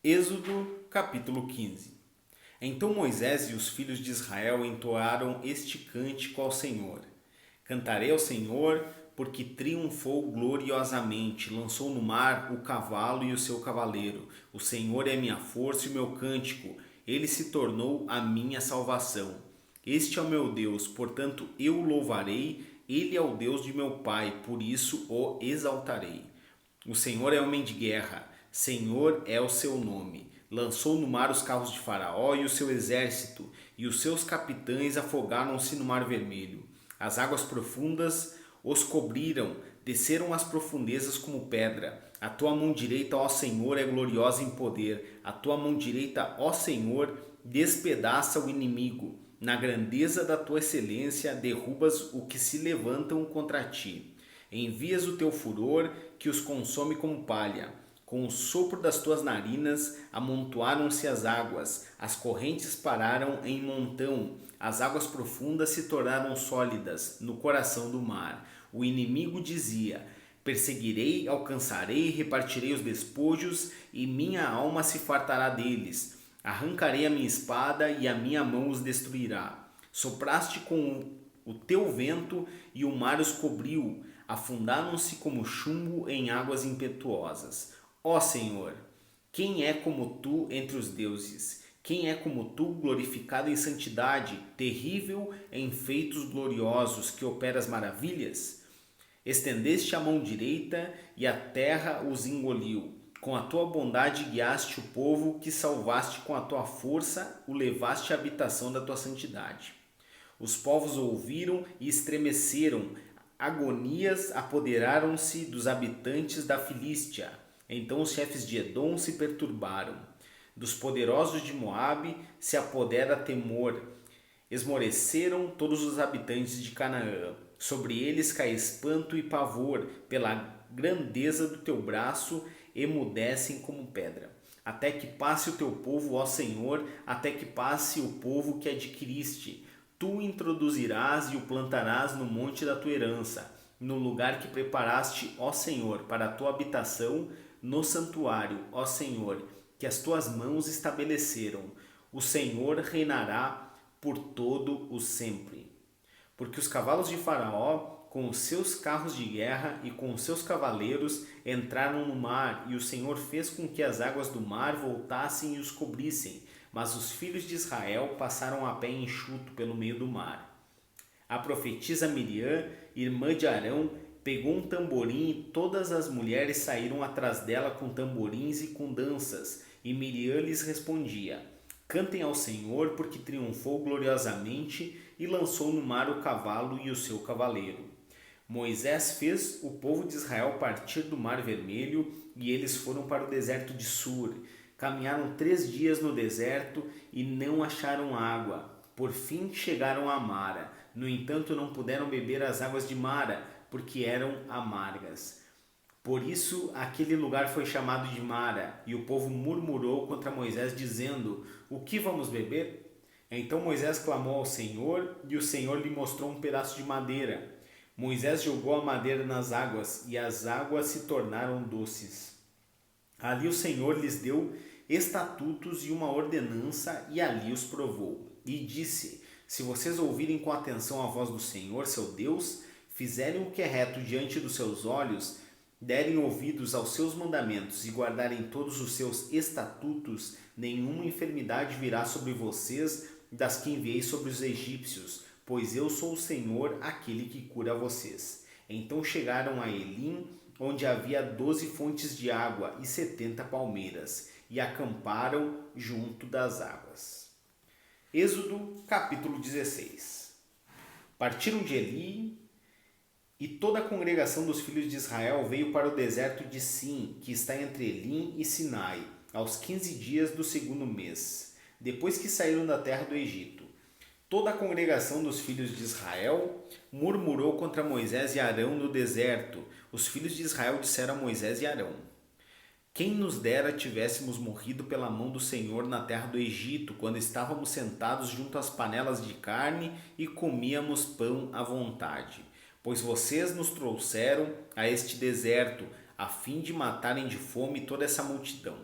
Êxodo capítulo 15. Então Moisés e os filhos de Israel entoaram este cântico ao Senhor. Cantarei ao Senhor, porque triunfou gloriosamente, lançou no mar o cavalo e o seu cavaleiro. O Senhor é minha força e o meu cântico, ele se tornou a minha salvação. Este é o meu Deus, portanto eu o louvarei, ele é o Deus de meu pai, por isso o exaltarei. O Senhor é homem de guerra, Senhor é o seu nome. Lançou no mar os carros de Faraó e o seu exército, e os seus capitães afogaram-se no mar vermelho. As águas profundas os cobriram, desceram às profundezas como pedra. A tua mão direita, ó Senhor, é gloriosa em poder. A tua mão direita, ó Senhor, despedaça o inimigo. Na grandeza da tua excelência, derrubas o que se levantam contra ti. Envias o teu furor, que os consome como palha. Com o sopro das tuas narinas amontoaram-se as águas, as correntes pararam em montão, as águas profundas se tornaram sólidas no coração do mar. O inimigo dizia: perseguirei, alcançarei, repartirei os despojos, e minha alma se fartará deles. Arrancarei a minha espada e a minha mão os destruirá. Sopraste com o teu vento e o mar os cobriu, afundaram-se como chumbo em águas impetuosas. Ó Senhor, quem é como tu entre os deuses? Quem é como tu, glorificado em santidade, terrível em feitos gloriosos, que operas maravilhas? Estendeste a mão direita e a terra os engoliu. Com a tua bondade guiaste o povo, que salvaste com a tua força, o levaste à habitação da tua santidade. Os povos ouviram e estremeceram, agonias apoderaram-se dos habitantes da Filístia. Então os chefes de Edom se perturbaram. Dos poderosos de Moabe se apodera temor. Esmoreceram todos os habitantes de Canaã. Sobre eles cai espanto e pavor, pela grandeza do teu braço, emudecem como pedra. Até que passe o teu povo, ó Senhor, até que passe o povo que adquiriste. Tu o introduzirás e o plantarás no monte da tua herança, no lugar que preparaste, ó Senhor, para a tua habitação, no santuário, ó Senhor, que as tuas mãos estabeleceram. O Senhor reinará por todo o sempre. Porque os cavalos de Faraó, com os seus carros de guerra e com os seus cavaleiros, entraram no mar, e o Senhor fez com que as águas do mar voltassem e os cobrissem. Mas os filhos de Israel passaram a pé enxuto pelo meio do mar. A profetisa Miriam, irmã de Arão, pegou um tamborim e todas as mulheres saíram atrás dela com tamborins e com danças. E Miriam lhes respondia: cantem ao Senhor, porque triunfou gloriosamente e lançou no mar o cavalo e o seu cavaleiro. Moisés fez o povo de Israel partir do Mar Vermelho e eles foram para o deserto de Sur. Caminharam 3 dias no deserto e não acharam água. Por fim chegaram a Mara. No entanto, não puderam beber as águas de Mara, porque eram amargas. Por isso, aquele lugar foi chamado de Mara, e o povo murmurou contra Moisés, dizendo: o que vamos beber? Então Moisés clamou ao Senhor, e o Senhor lhe mostrou um pedaço de madeira. Moisés jogou a madeira nas águas, e as águas se tornaram doces. Ali o Senhor lhes deu estatutos e uma ordenança, e ali os provou. E disse: se vocês ouvirem com atenção a voz do Senhor, seu Deus, fizerem o que é reto diante dos seus olhos, derem ouvidos aos seus mandamentos e guardarem todos os seus estatutos, nenhuma enfermidade virá sobre vocês das que enviei sobre os egípcios, pois eu sou o Senhor, aquele que cura vocês. Então chegaram a Elim, onde havia 12 fontes de água e 70 palmeiras, e acamparam junto das águas. Êxodo capítulo 16. Partiram de Eli, e toda a congregação dos filhos de Israel veio para o deserto de Sim, que está entre Elim e Sinai, aos 15 dias do segundo mês, depois que saíram da terra do Egito. Toda a congregação dos filhos de Israel murmurou contra Moisés e Arão no deserto. Os filhos de Israel disseram a Moisés e Arão: quem nos dera tivéssemos morrido pela mão do Senhor na terra do Egito, quando estávamos sentados junto às panelas de carne e comíamos pão à vontade. Pois vocês nos trouxeram a este deserto, a fim de matarem de fome toda essa multidão.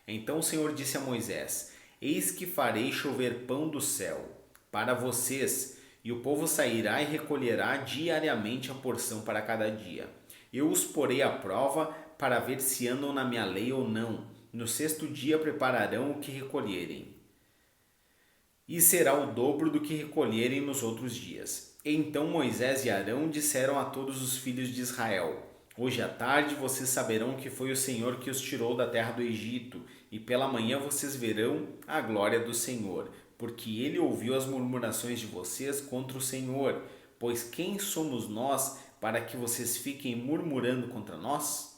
Então o Senhor disse a Moisés: Eis que farei chover pão do céu para vocês, e o povo sairá e recolherá diariamente a porção para cada dia. Eu os porei à prova para ver se andam na minha lei ou não. No sexto dia prepararão o que recolherem, e será o dobro do que recolherem nos outros dias. Então Moisés e Arão disseram a todos os filhos de Israel: Hoje à tarde vocês saberão que foi o Senhor que os tirou da terra do Egito, e pela manhã vocês verão a glória do Senhor, porque ele ouviu as murmurações de vocês contra o Senhor. Pois quem somos nós para que vocês fiquem murmurando contra nós?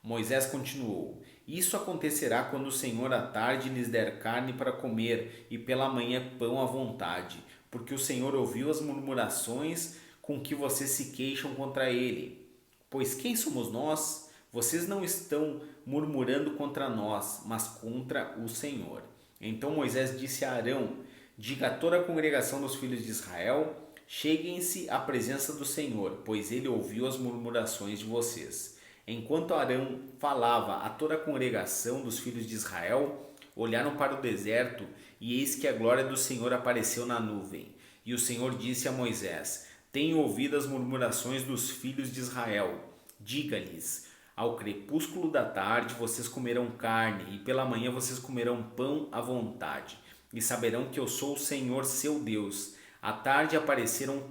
Moisés continuou: Isso acontecerá quando o Senhor à tarde lhes der carne para comer e pela manhã pão à vontade, porque o Senhor ouviu as murmurações com que vocês se queixam contra ele. Pois quem somos nós? Vocês não estão murmurando contra nós, mas contra o Senhor. Então Moisés disse a Arão: Diga a toda a congregação dos filhos de Israel: Cheguem-se à presença do Senhor, pois ele ouviu as murmurações de vocês. Enquanto Arão falava a toda a congregação dos filhos de Israel, olharam para o deserto, e eis que a glória do Senhor apareceu na nuvem. E o Senhor disse a Moisés: Tenho ouvido as murmurações dos filhos de Israel. Diga-lhes: Ao crepúsculo da tarde vocês comerão carne, e pela manhã vocês comerão pão à vontade, e saberão que eu sou o Senhor seu Deus. À tarde apareceram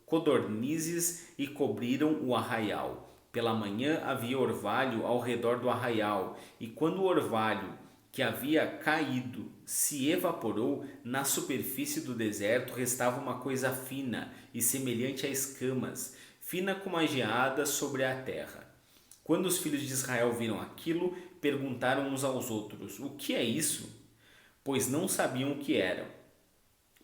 codornizes e cobriram o arraial. Pela manhã havia orvalho ao redor do arraial, e quando o orvalho que havia caído se evaporou, na superfície do deserto restava uma coisa fina e semelhante a escamas, fina como a geada sobre a terra. Quando os filhos de Israel viram aquilo, perguntaram uns aos outros: O que é isso? Pois não sabiam o que era.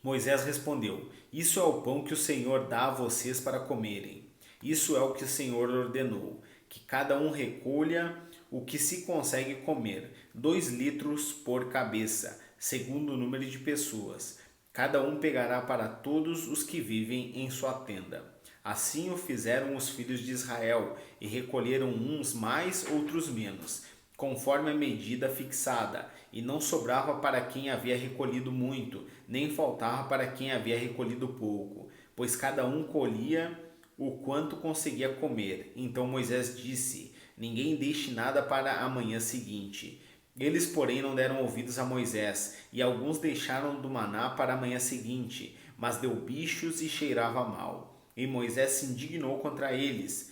Moisés respondeu: Isso é o pão que o Senhor dá a vocês para comerem. Isso é o que o Senhor ordenou, que cada um recolha o que se consegue comer, 2 litros por cabeça, segundo o número de pessoas. Cada um pegará para todos os que vivem em sua tenda. Assim o fizeram os filhos de Israel, e recolheram uns mais, outros menos, conforme a medida fixada, e não sobrava para quem havia recolhido muito, nem faltava para quem havia recolhido pouco, pois cada um colhia o quanto conseguia comer. Então Moisés disse: Ninguém deixe nada para a manhã seguinte. Eles, porém, não deram ouvidos a Moisés, e alguns deixaram do maná para a manhã seguinte, mas deu bichos e cheirava mal. E Moisés se indignou contra eles.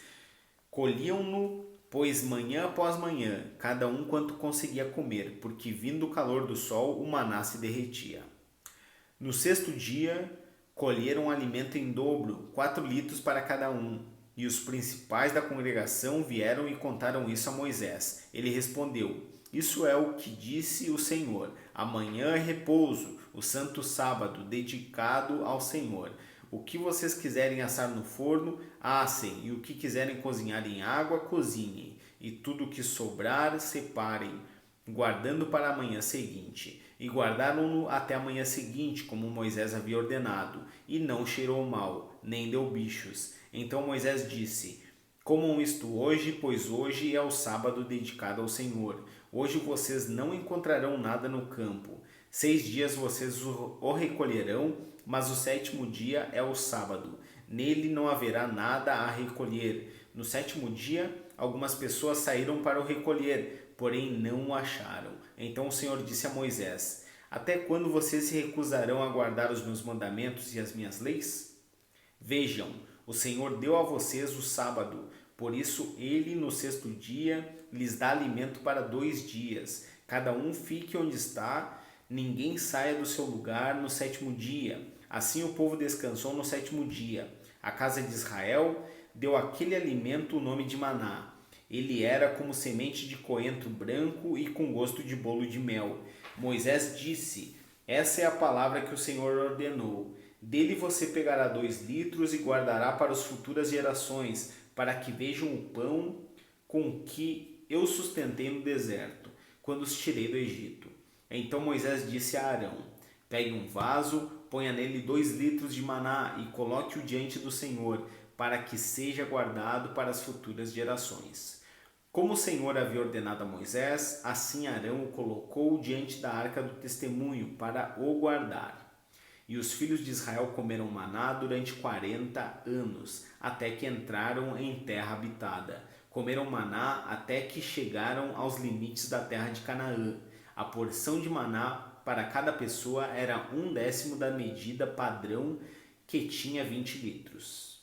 Colhiam-no, pois manhã após manhã, cada um quanto conseguia comer, porque vindo o calor do sol, o maná se derretia. No sexto dia, colheram alimento em dobro, 4 litros para cada um. E os principais da congregação vieram e contaram isso a Moisés. Ele respondeu: Isso é o que disse o Senhor. Amanhã é repouso, o santo sábado, dedicado ao Senhor. O que vocês quiserem assar no forno, assem, e o que quiserem cozinhar em água, cozinhem. E tudo o que sobrar, separem, guardando para a manhã seguinte. E guardaram-no até a manhã seguinte, como Moisés havia ordenado, e não cheirou mal, nem deu bichos. Então Moisés disse: Comam isto hoje, pois hoje é o sábado dedicado ao Senhor. Hoje vocês não encontrarão nada no campo. 6 dias vocês o recolherão, mas o 7º dia é o sábado. Nele não haverá nada a recolher. No 7º dia, algumas pessoas saíram para o recolher, porém não o acharam. Então o Senhor disse a Moisés: Até quando vocês se recusarão a guardar os meus mandamentos e as minhas leis? Vejam, o Senhor deu a vocês o sábado, por isso ele no 6º dia lhes dá alimento para 2 dias. Cada um fique onde está, ninguém saia do seu lugar no 7º dia. Assim o povo descansou no 7º dia. A casa de Israel deu àquele alimento o nome de maná. Ele era como semente de coentro branco e com gosto de bolo de mel. Moisés disse: Essa é a palavra que o Senhor ordenou. Dele você pegará 2 litros e guardará para as futuras gerações, para que vejam o pão com que eu sustentei no deserto, quando os tirei do Egito. Então Moisés disse a Arão: Pegue um vaso, ponha nele 2 litros de maná e coloque-o diante do Senhor, para que seja guardado para as futuras gerações. Como o Senhor havia ordenado a Moisés, assim Arão o colocou diante da arca do testemunho para o guardar. E os filhos de Israel comeram maná durante 40 anos, até que entraram em terra habitada. Comeram maná até que chegaram aos limites da terra de Canaã. A porção de maná para cada pessoa era 1/10 da medida padrão, que tinha 20 litros.